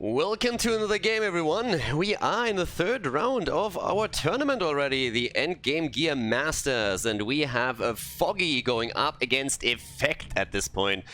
Welcome to another game, everyone. We are in the third round of our tournament already, the Endgame Gear Masters, and we have a Foggy going up against Effect at this point.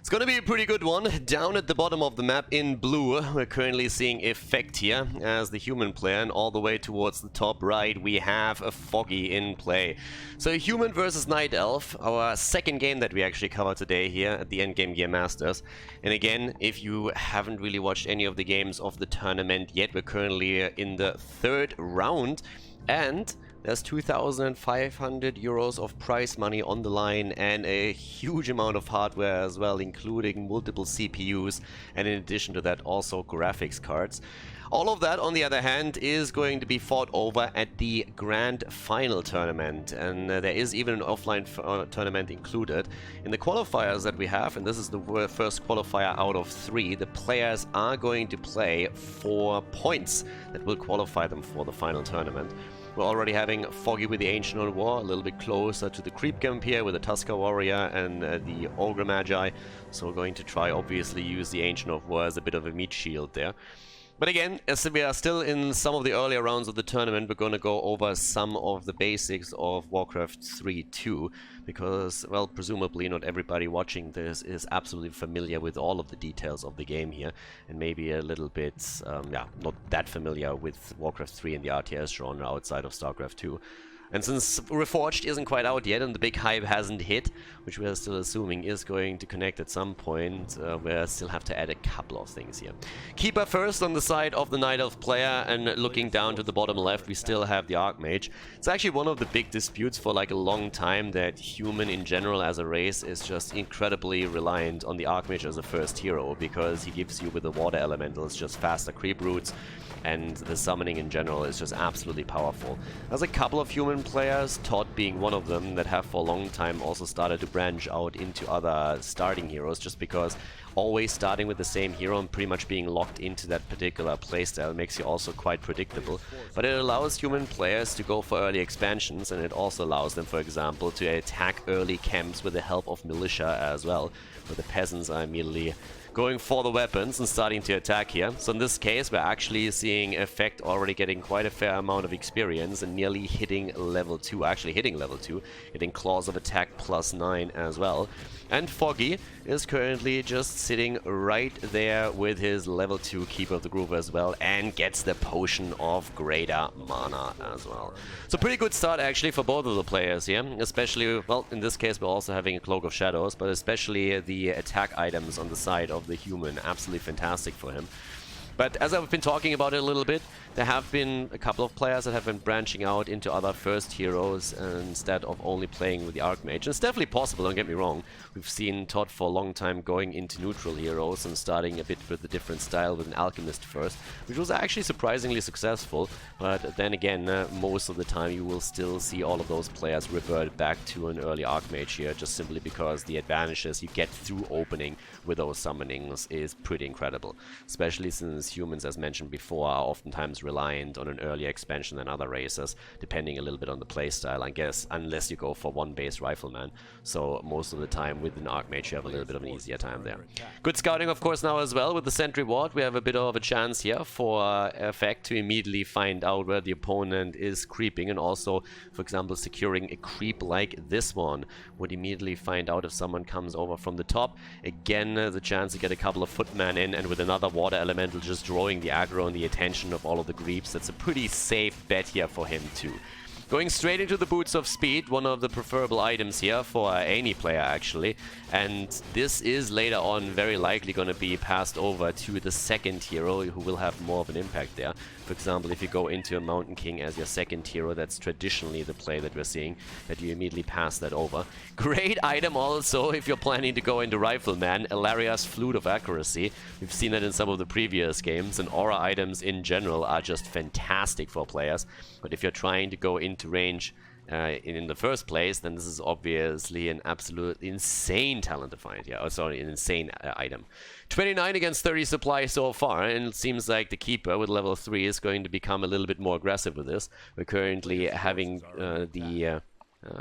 It's gonna be a pretty good one. Down at the bottom of the map in blue, we're currently seeing Effect here as the human player, and all the way towards the top right we have a Foggy in play. So human versus Nightelf, our second game that we actually cover today here at the Endgame Gear Masters. And again, if you haven't really watched any of the games of the tournament yet, we're currently in the third round, and there's 2,500 euros of prize money on the line and a huge amount of hardware as well, including multiple CPUs, and in addition to that also graphics cards. All of that, on the other hand, is going to be fought over at the Grand Final tournament, and there is even an offline tournament included. In the qualifiers that we have, and this is the first qualifier out of 3, the players are going to play for points that will qualify them for the final tournament. We're already having Foggy with the Ancient of War, a little bit closer to the Creep Camp here with the Tusker Warrior and the Ogre Magi. So we're going to try, obviously, use the Ancient of War as a bit of a meat shield there. But again, as we are still in some of the earlier rounds of the tournament, we're going to go over some of the basics of WarCraft 3 too, because, well, presumably not everybody watching this is absolutely familiar with all of the details of the game here, and maybe a little bit, not that familiar with WarCraft 3 and the RTS genre outside of StarCraft 2. And since Reforged isn't quite out yet and the big hype hasn't hit, which we are still assuming is going to connect at some point, we still have to add a couple of things here. Keeper first on the side of the Nightelf player, and looking down to the bottom left we still have the Archmage. It's actually one of the big disputes for like a long time that human in general as a race is just incredibly reliant on the Archmage as a first hero, because he gives you with the water elementals just faster creep routes, and the summoning in general is just absolutely powerful. There's a couple of human players, Todd being one of them, that have for a long time also started to branch out into other starting heroes, just because always starting with the same hero and pretty much being locked into that particular playstyle makes you also quite predictable. But it allows human players to go for early expansions, and it also allows them, for example, to attack early camps with the help of militia as well, where the peasants are immediately going for the weapons and starting to attack here. So in this case, we're actually seeing Effect already getting quite a fair amount of experience and nearly hitting level 2, actually hitting level 2, getting Claws of Attack +9 as well. And Foggy is currently just sitting right there with his level 2 Keeper of the Groove as well, and gets the Potion of Greater Mana as well. So pretty good start actually for both of the players here, especially, well, in this case we're also having a Cloak of Shadows, but especially the attack items on the side of the human, absolutely fantastic for him. But as I've been talking about it a little bit, there have been a couple of players that have been branching out into other first heroes instead of only playing with the Archmage. And it's definitely possible, don't get me wrong. We've seen Todd for a long time going into neutral heroes and starting a bit with a different style with an Alchemist first, which was actually surprisingly successful. But then again, most of the time you will still see all of those players revert back to an early Archmage here, just simply because the advantages you get through opening with those summonings is pretty incredible. Especially since humans, as mentioned before, are oftentimes reliant on an earlier expansion than other races, depending a little bit on the playstyle, I guess, unless you go for one base rifleman. So most of the time with an Archmage you have a little bit of an easier time there. Good scouting of course now as well with the Sentry Ward. We have a bit of a chance here for Effect to immediately find out where the opponent is creeping, and also, for example, securing a creep like this one would immediately find out if someone comes over from the top. Again, the chance to get a couple of footmen in, and with another water elemental just drawing the aggro and the attention of all of the creeps, that's a pretty safe bet here for him too. Going straight into the Boots of Speed, one of the preferable items here for any player actually, and this is later on very likely going to be passed over to the second hero who will have more of an impact there. For example, if you go into a Mountain King as your second hero, that's traditionally the play that we're seeing, that you immediately pass that over. Great item also if you're planning to go into Rifleman, Ilaria's Flute of Accuracy. We've seen that in some of the previous games, and aura items in general are just fantastic for players. But if you're trying to go into range in the first place, then this is obviously an absolute insane talent to find. Yeah, oh, sorry, an insane item. 29 against 30 supply so far, and it seems like the Keeper with level 3 is going to become a little bit more aggressive with this. We're currently having the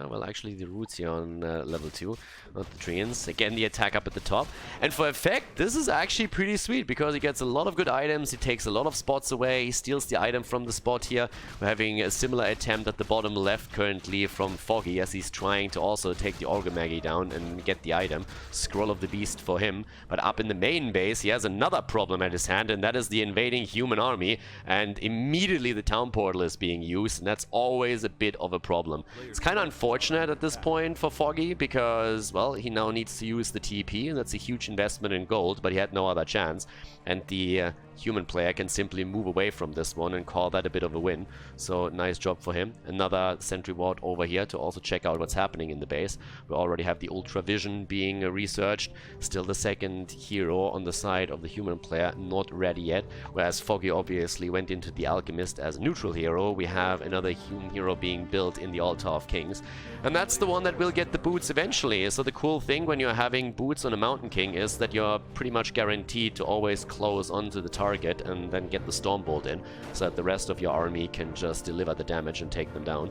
Well, actually the roots here on level 2, not the treants. Again, the attack up at the top. And for effect, this is actually pretty sweet because he gets a lot of good items, he takes a lot of spots away, he steals the item from the spot here. We're having a similar attempt at the bottom left currently from Foggy as he's trying to also take the Orgomagi down and get the item. Scroll of the Beast for him. But up in the main base, he has another problem at his hand, and that is the invading human army. And immediately the town portal is being used, and that's always a bit of a problem. It's kind of unfortunate at this point for Foggy because, well, he now needs to use the TP, and that's a huge investment in gold, but he had no other chance. And the human player can simply move away from this one and call that a bit of a win. So nice job for him. Another sentry ward over here to also check out what's happening in the base. We already have the Ultra Vision being researched. Still the second hero on the side of the human player, not ready yet. Whereas Foggy obviously went into the Alchemist as a neutral hero. We have another human hero being built in the Altar of Kings. And that's the one that will get the boots eventually. So the cool thing when you're having boots on a Mountain King is that you're pretty much guaranteed to always close onto the target and then get the Stormbolt in, so that the rest of your army can just deliver the damage and take them down.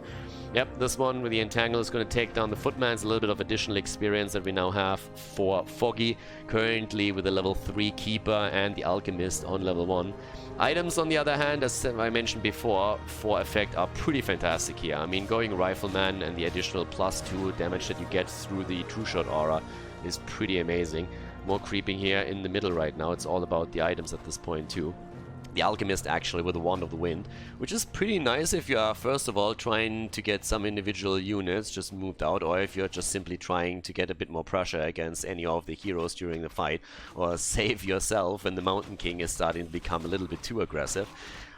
Yep, this one with the Entangle is going to take down the Footman. It's a little bit of additional experience that we now have for Foggy, currently with the level 3 Keeper and the Alchemist on level 1. Items, on the other hand, as I mentioned before, for effect are pretty fantastic here. I mean, going Rifleman and the additional +2 damage that you get through the True Shot aura is pretty amazing. More creeping here in the middle right now. It's all about the items at this point too. The Alchemist actually with the Wand of the Wind, which is pretty nice if you are first of all trying to get some individual units just moved out, or if you're just simply trying to get a bit more pressure against any of the heroes during the fight, or save yourself when the Mountain King is starting to become a little bit too aggressive.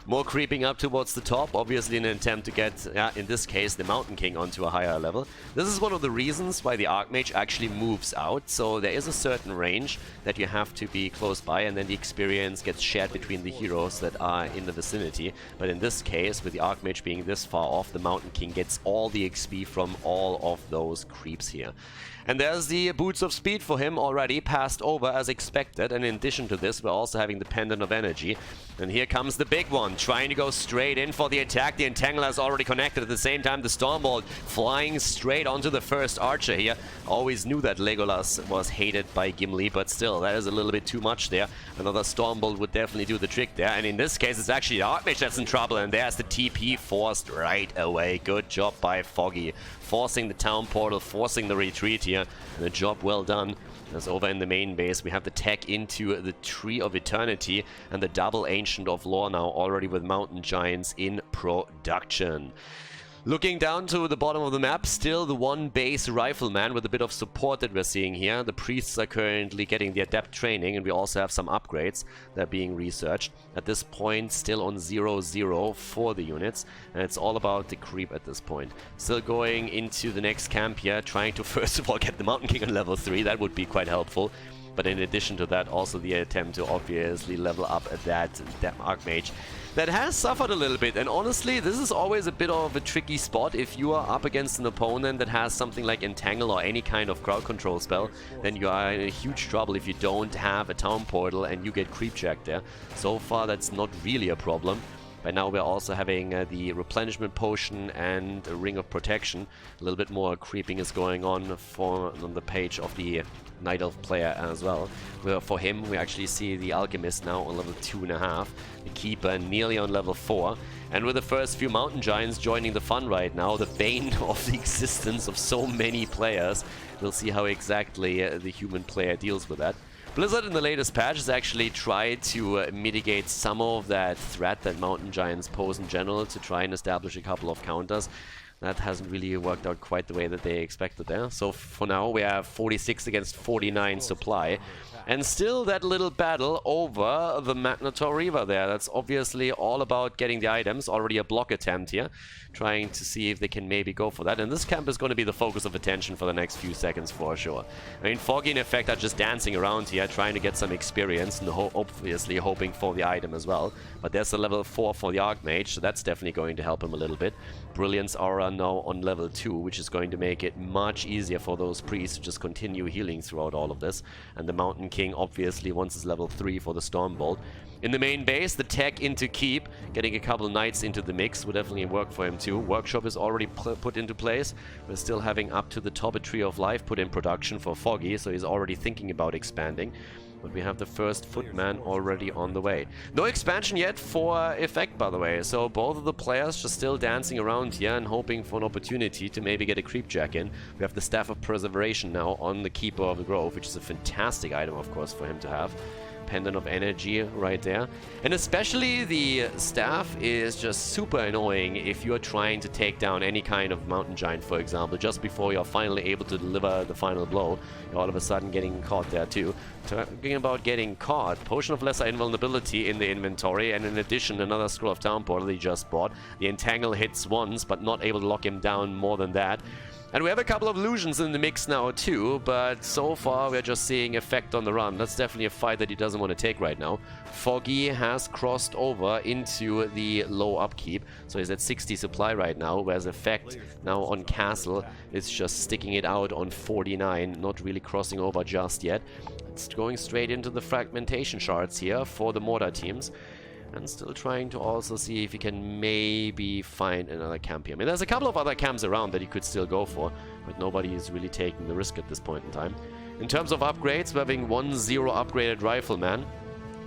More creeping up towards the top, obviously in an attempt to get, in this case, the Mountain King onto a higher level. This is one of the reasons why the Archmage actually moves out, so there is a certain range that you have to be close by, and then the experience gets shared between the heroes that are in the vicinity. But in this case, with the Archmage being this far off, the Mountain King gets all the XP from all of those creeps here. And there's the Boots of Speed for him already, passed over as expected. And in addition to this, we're also having the Pendant of Energy. And here comes the big one, trying to go straight in for the attack. The Entangler is already connected. At the same time, the Stormbolt flying straight onto the first archer here. Always knew that Legolas was hated by Gimli, but still, that is a little bit too much there. Another Stormbolt would definitely do the trick there. And in this case, it's actually the Archmage that's in trouble. And there's the TP forced right away. Good job by Foggy. Forcing the town portal, forcing the retreat here, and a job well done. As over in the main base, we have the tech into the Tree of Eternity and the double Ancient of Lore now already with Mountain Giants in production. Looking down to the bottom of the map, still the one base Rifleman with a bit of support that we're seeing here. The priests are currently getting the adept training, and we also have some upgrades that are being researched. At this point, still on 0-0 for the units, and it's all about the creep at this point. Still going into the next camp here, trying to first of all get the Mountain King on level 3. That would be quite helpful. But in addition to that, also the attempt to obviously level up that Archmage that has suffered a little bit. And honestly, this is always a bit of a tricky spot. If you are up against an opponent that has something like Entangle or any kind of crowd control spell, then you are in huge trouble if you don't have a town portal and you get creep checked there. So far, that's not really a problem. By now we're also having the replenishment potion and a ring of protection. A little bit more creeping is going on the page of the Nightelf player as well. For him, we actually see the Alchemist now on level 2.5, the Keeper nearly on level 4, and with the first few Mountain Giants joining the fun right now, the bane of the existence of so many players. We'll see how exactly the human player deals with that. Blizzard in the latest patch has actually tried to mitigate some of that threat that Mountain Giants pose in general to try and establish a couple of counters. That hasn't really worked out quite the way that they expected there. So for now we have 46 against 49 supply. And still that little battle over the Magnator Reaver there. That's obviously all about getting the items. Already a block attempt here. Trying to see if they can maybe go for that. And this camp is going to be the focus of attention for the next few seconds for sure. I mean, Foggy in effect are just dancing around here, trying to get some experience and obviously hoping for the item as well. But there's a level 4 for the Archmage, so that's definitely going to help him a little bit. Brilliance Aura now on level 2, which is going to make it much easier for those priests to just continue healing throughout all of this. And the Mountain King obviously wants his level 3 for the Stormbolt. In the main base, the tech into Keep, getting a couple of Knights into the mix would definitely work for him too. Workshop is already put into place. We're still having up to the top a Tree of Life put in production for Foggy, so he's already thinking about expanding. But we have the first Footman already on the way. No expansion yet for Effect, by the way, so both of the players just still dancing around here and hoping for an opportunity to maybe get a Creep Jack in. We have the Staff of Preservation now on the Keeper of the Grove, which is a fantastic item, of course, for him to have. Pendant of Energy right there. And especially the staff is just super annoying if you're trying to take down any kind of mountain giant, for example, just before you're finally able to deliver the final blow. You're all of a sudden getting caught there too. Talking about getting caught, Potion of Lesser Invulnerability in the inventory, and in addition another Scroll of Town Portal he just bought. The Entangle hits once, but not able to lock him down more than that. And we have a couple of illusions in the mix now too, but so far we're just seeing Effect on the run. That's definitely a fight that he doesn't want to take right now. Foggy has crossed over into the low upkeep, so he's at 60 supply right now, whereas Effect now on Castle is just sticking it out on 49, not really crossing over just yet. It's going straight into the fragmentation shards here for the mortar teams. And still trying to also see if he can maybe find another camp here. I mean, there's a couple of other camps around that he could still go for, but nobody is really taking the risk at this point in time. In terms of upgrades, we're having 1-0 upgraded Rifleman.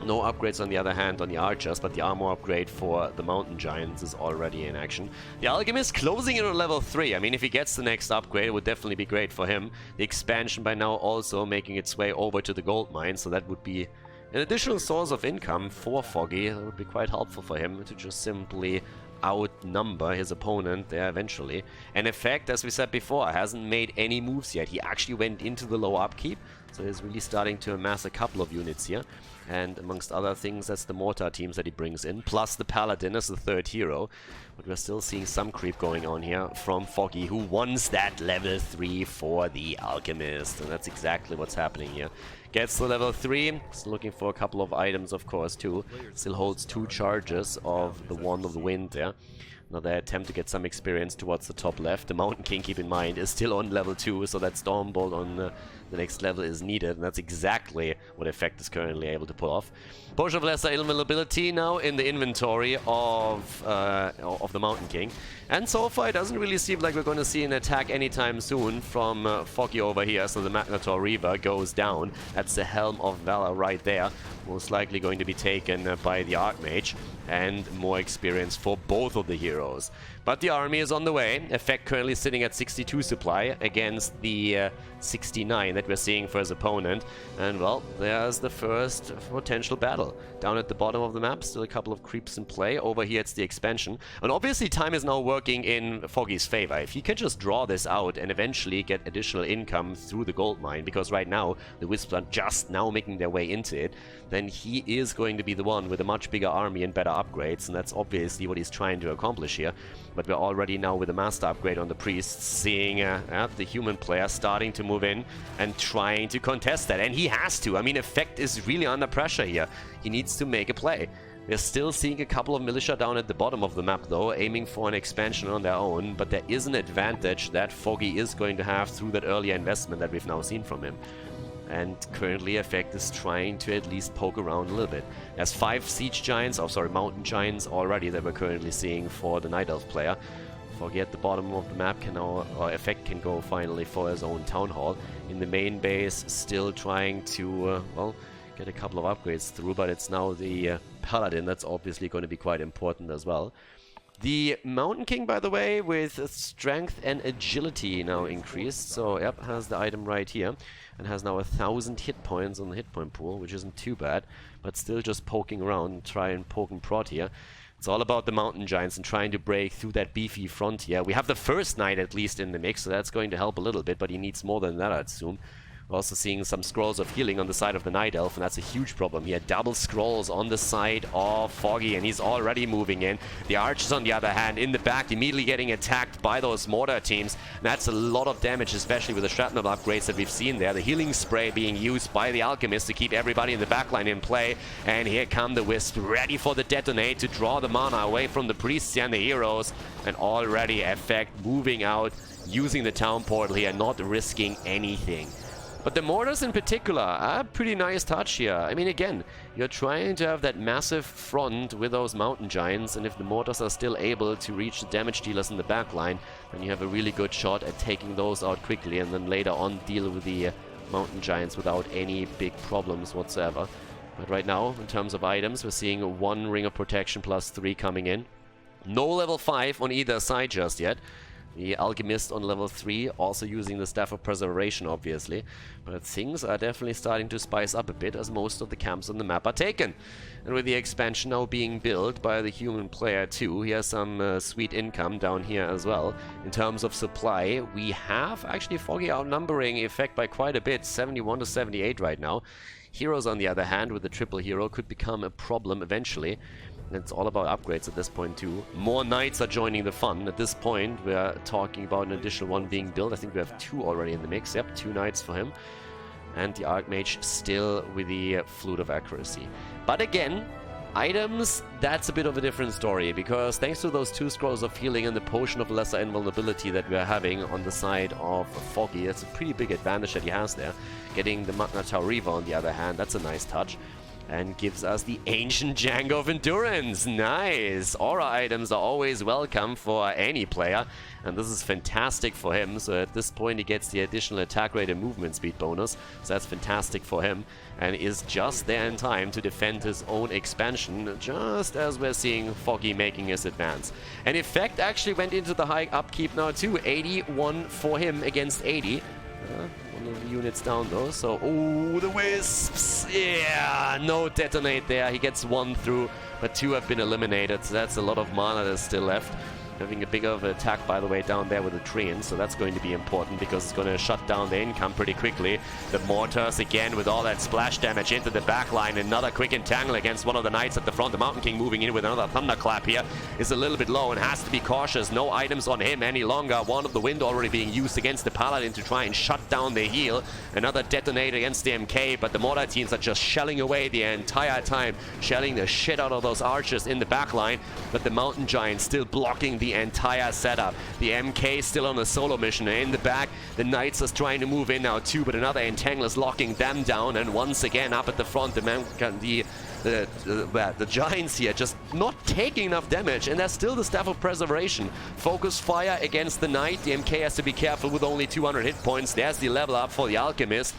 No upgrades on the other hand on the Archers, but the armor upgrade for the Mountain Giants is already in action. The Alchemist closing in on level 3. I mean, if he gets the next upgrade, it would definitely be great for him. The expansion by now also making its way over to the gold mine, so that would be an additional source of income for Foggy. That would be quite helpful for him to just simply outnumber his opponent there eventually. And Effect, as we said before, hasn't made any moves yet. He actually went into the low upkeep, so he's really starting to amass a couple of units here. And amongst other things, that's the mortar teams that he brings in, plus the Paladin as the third hero. But we're still seeing some creep going on here from Foggy, who wants that level 3 for the Alchemist. And that's exactly what's happening here. Gets the level 3, still looking for a couple of items, of course, too. Still holds 2 charges of the Wand of the Wind there. Another attempt to get some experience towards the top left. The Mountain King, keep in mind, is still on level 2, so that Stormbolt on the next level is needed, and that's exactly what Effect is currently able to pull off. Potion of Lesser Invulnerability now in the inventory of the Mountain King. And so far, it doesn't really seem like we're going to see an attack anytime soon from Foggy over here, so the Magnetor Reaver goes down. That's the Helm of Valor right there. Most likely going to be taken by the Archmage, and more experience for both of the heroes. But the army is on the way. Effect currently sitting at 62 supply against the 69 that we're seeing for his opponent. And well, there's the first potential battle. Down at the bottom of the map, still a couple of creeps in play. Over here it's the expansion. And obviously time is now working in Foggy's favor. If he can just draw this out and eventually get additional income through the gold mine, because right now the Wisps are just now making their way into it, then he is going to be the one with a much bigger army and better upgrades, and that's obviously what he's trying to accomplish here. But we're already now with a master upgrade on the priests, seeing the human player starting to move in and trying to contest that, and he has to. I mean, Effect is really under pressure here. He needs to make a play. We're still seeing a couple of militia down at the bottom of the map though, aiming for an expansion on their own, but there is an advantage that Foggy is going to have through that earlier investment that we've now seen from him. And currently Effect is trying to at least poke around a little bit. There's 5 siege giants, mountain giants already that we're currently seeing for the Nightelf player. Foggy at the bottom of the map can now, or Effect can go finally for his own town hall. In the main base, still trying to, well, get a couple of upgrades through, but it's now the Paladin that's obviously going to be quite important as well. The Mountain King, by the way, with strength and agility now increased, so yep, has the item right here, and has now 1,000 hit points on the hit point pool, which isn't too bad, but still just poking around, try and poke and prod here. It's all about the Mountain Giants and trying to break through that beefy front here. We have the first Knight at least in the mix, so that's going to help a little bit, but he needs more than that, I'd assume. We're also seeing some scrolls of healing on the side of the Nightelf, and that's a huge problem here. Double scrolls on the side of Foggy, and he's already moving in. The Archers, on the other hand, in the back, immediately getting attacked by those mortar teams. And that's a lot of damage, especially with the shrapnel upgrades that we've seen there. The healing spray being used by the Alchemist to keep everybody in the backline in play. And here come the Wisps, ready for the detonate to draw the mana away from the priests and the heroes. And already Effect moving out, using the town portal here, not risking anything. But the mortars in particular are a pretty nice touch here. I mean, again, you're trying to have that massive front with those mountain giants, and if the mortars are still able to reach the damage dealers in the back line, then you have a really good shot at taking those out quickly, and then later on deal with the mountain giants without any big problems whatsoever. But right now, in terms of items, we're seeing 1 Ring of Protection plus 3 coming in. No level 5 on either side just yet. The Alchemist on level 3, also using the Staff of Preservation, obviously. But things are definitely starting to spice up a bit as most of the camps on the map are taken. And with the expansion now being built by the human player too, he has some sweet income down here as well. In terms of supply, we have actually Foggy outnumbering Effect by quite a bit, 71 to 78 right now. Heroes, on the other hand, with the triple hero, could become a problem eventually. It's all about upgrades at this point too. More knights are joining the fun. At this point, we're talking about an additional one being built. I think we have 2 already in the mix. Yep, 2 knights for him. And the Archmage still with the Flute of Accuracy. But again, items, that's a bit of a different story, because thanks to those 2 Scrolls of Healing and the Potion of Lesser Invulnerability that we're having on the side of Foggy, that's a pretty big advantage that he has there. Getting the Magna Tauriva on the other hand, that's a nice touch. And gives us the Ancient Django of Endurance. Nice! Aura items are always welcome for any player, and this is fantastic for him. So at this point he gets the additional attack rate and movement speed bonus, so that's fantastic for him, and is just there in time to defend his own expansion, just as we're seeing Foggy making his advance. And Effect actually went into the high upkeep now too. 81 for him against 80. One of the units down though, so oh, the Wisps, yeah, no detonate there. He gets 1 through, but 2 have been eliminated, so that's a lot of mana that's still left. Having a big of an attack, by the way, down there with the Treants, so that's going to be important because it's going to shut down the income pretty quickly. The Mortars, again, with all that splash damage into the back line. Another quick entangle against one of the Knights at the front. The Mountain King moving in with another Thunderclap here is a little bit low and has to be cautious. No items on him any longer. One of the Wind already being used against the Paladin to try and shut down the heal. Another detonator against the MK, but the Mortar teams are just shelling away the entire time, shelling the shit out of those archers in the back line, but the Mountain Giant still blocking the entire setup. The MK still on a solo mission. In the back, the Knights are trying to move in now too, but another entangle is locking them down, and once again up at the front, the Giants here just not taking enough damage, and there's still the Staff of Preservation. Focus fire against the Knight. The MK has to be careful with only 200 hit points. There's the level up for the Alchemist.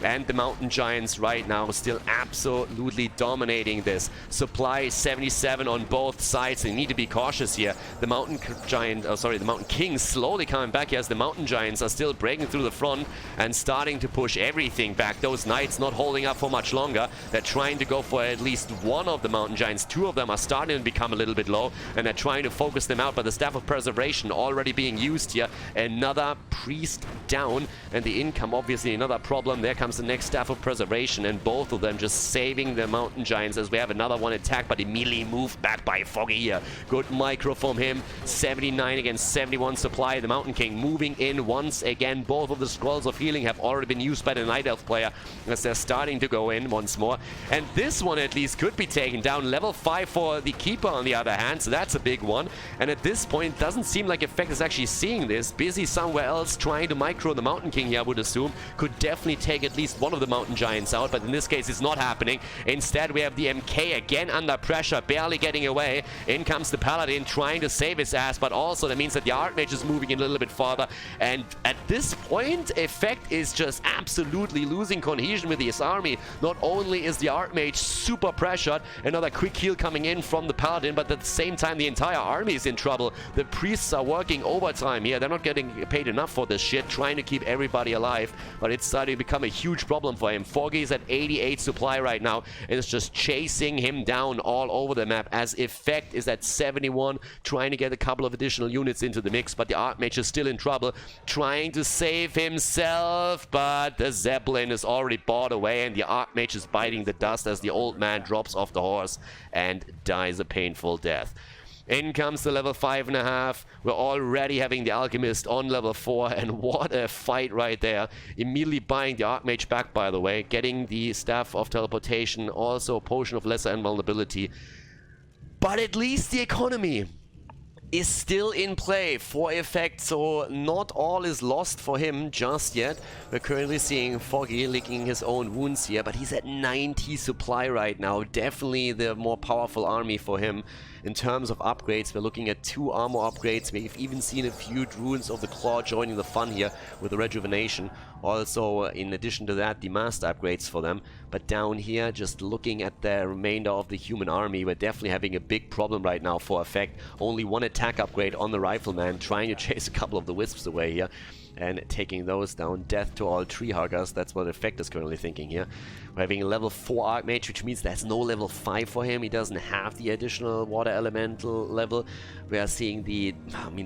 And the Mountain Giants right now still absolutely dominating this. Supply 77 on both sides. They need to be cautious here. The Mountain Giant, the Mountain King slowly coming back here as the Mountain Giants are still breaking through the front and starting to push everything back. Those Knights not holding up for much longer. They're trying to go for at least one of the Mountain Giants. 2 of them are starting to become a little bit low, and they're trying to focus them out, but the Staff of Preservation already being used here. Another Priest down, and the income obviously another problem. There comes the next Staff of Preservation, and both of them just saving the Mountain Giants as we have another one attack, but immediately moved back by Foggy here. Good micro from him. 79 against 71 supply. The Mountain King moving in once again. Both of the Scrolls of Healing have already been used by the Nightelf player as they're starting to go in once more. And this one at least could be taken down. Level 5 for the Keeper on the other hand, so that's a big one. And at this point, doesn't seem like Effect is actually seeing this. Busy somewhere else trying to micro the Mountain King here, I would assume. Could definitely take at least one of the Mountain Giants out, but in this case it's not happening. Instead we have the MK again under pressure, barely getting away. In comes the Paladin trying to save his ass, but also that means that the Archmage is moving in a little bit farther, and at this point Effect is just absolutely losing cohesion with his army. Not only is the Archmage super pressured, another quick heal coming in from the Paladin, but at the same time the entire army is in trouble. The priests are working overtime here. They're not getting paid enough for this shit, trying to keep everybody alive, but it's starting to become a huge problem for him. Foggy is at 88 supply right now, and it's just chasing him down all over the map, as Effect is at 71, trying to get a couple of additional units into the mix, but the Archmage is still in trouble, trying to save himself, but the Zeppelin is already bought away, and the Archmage is biting the dust as the old man drops off the horse and dies a painful death. In comes the level 5.5. We're already having the Alchemist on level 4, and what a fight right there. Immediately buying the Archmage back, by the way, getting the Staff of Teleportation, also Potion of Lesser Invulnerability. But at least the economy. is still in play for Effect, so not all is lost for him just yet. We're currently seeing Foggy licking his own wounds here, but he's at 90 supply right now. Definitely the more powerful army for him. In terms of upgrades, we're looking at 2 armor upgrades. We've even seen a few Druids of the Claw joining the fun here with the Rejuvenation. Also, in addition to that, the Master upgrades for them. But down here, just looking at the remainder of the human army, we're definitely having a big problem right now for Effect. Only 1 attack upgrade on the Rifleman, trying to chase a couple of the Wisps away here. And taking those down. Death to all tree huggers. That's what Effect is currently thinking here. We're having a level 4 Archmage, which means there's no level 5 for him. He doesn't have the additional water elemental level. We are seeing the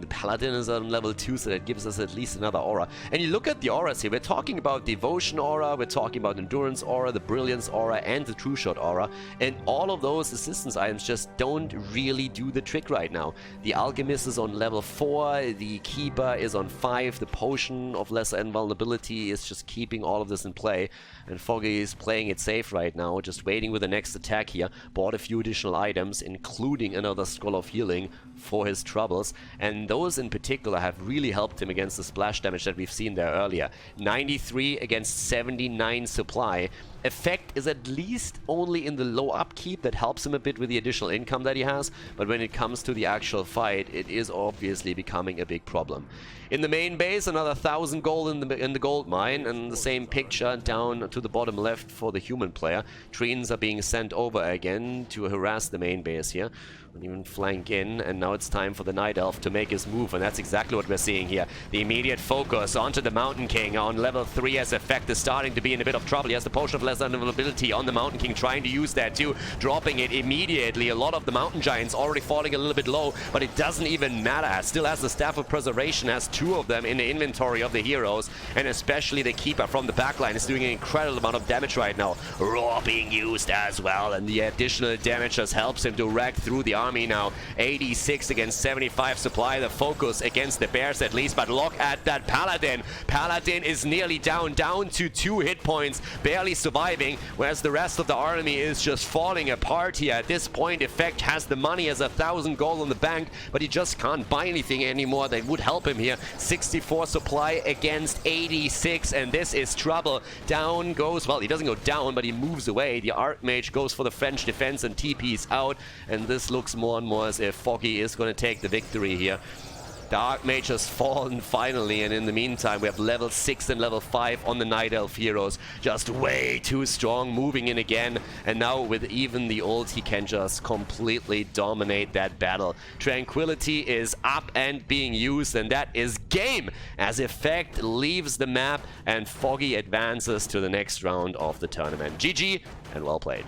Paladin is on level 2, so that gives us at least another aura. And you look at the auras here. We're talking about Devotion aura, we're talking about Endurance aura, the Brilliance aura, and the True Shot aura. And all of those assistance items just don't really do the trick right now. The Alchemist is on level 4, the Keeper is on 5, the Potion of Lesser Invulnerability is just keeping all of this in play. And Foggy is playing it safe right now, just waiting with the next attack here. Bought a few additional items, including another Scroll of Healing for his troubles. And those in particular have really helped him against the splash damage that we've seen there earlier. 93 against 79 supply. Effect is at least only in the low upkeep. That helps him a bit with the additional income that he has. But when it comes to the actual fight, it is obviously becoming a big problem. In the main base, another 1,000 gold in the gold mine, and the same picture down to the bottom left for the human player. Treants are being sent over again to harass the main base here. And even flank in, and now it's time for the Nightelf to make his move, and that's exactly what we're seeing here. The immediate focus onto the Mountain King on level 3 as Effect is starting to be in a bit of trouble. He has the Potion of Lesser Invulnerability on the Mountain King, trying to use that too, dropping it immediately. A lot of the Mountain Giants already falling a little bit low, but it doesn't even matter. Still has the Staff of Preservation, has 2 of them in the inventory of the heroes, and especially the Keeper from the backline is doing an incredible amount of damage right now. Roar being used as well, and the additional damage just helps him to rack through the army now. 86 against 75 supply, the focus against the Bears at least, but look at that Paladin. Paladin is nearly down to 2 hit points, barely surviving, whereas the rest of the army is just falling apart here. At this point, Effect has the money, has 1,000 gold on the bank, but he just can't buy anything anymore that would help him here. 64 supply against 86, and this is trouble. Down goes, well, he doesn't go down, but he moves away. The Archmage goes for the French defense and TP's out, and this looks more and more as if Foggy is going to take the victory here. The Archmage has fallen finally, and in the meantime we have level 6 and level 5 on the Nightelf heroes. Just way too strong, moving in again, and now with even the ult he can just completely dominate that battle. Tranquility is up and being used, and that is game as Effect leaves the map and Foggy advances to the next round of the tournament. GG and well played.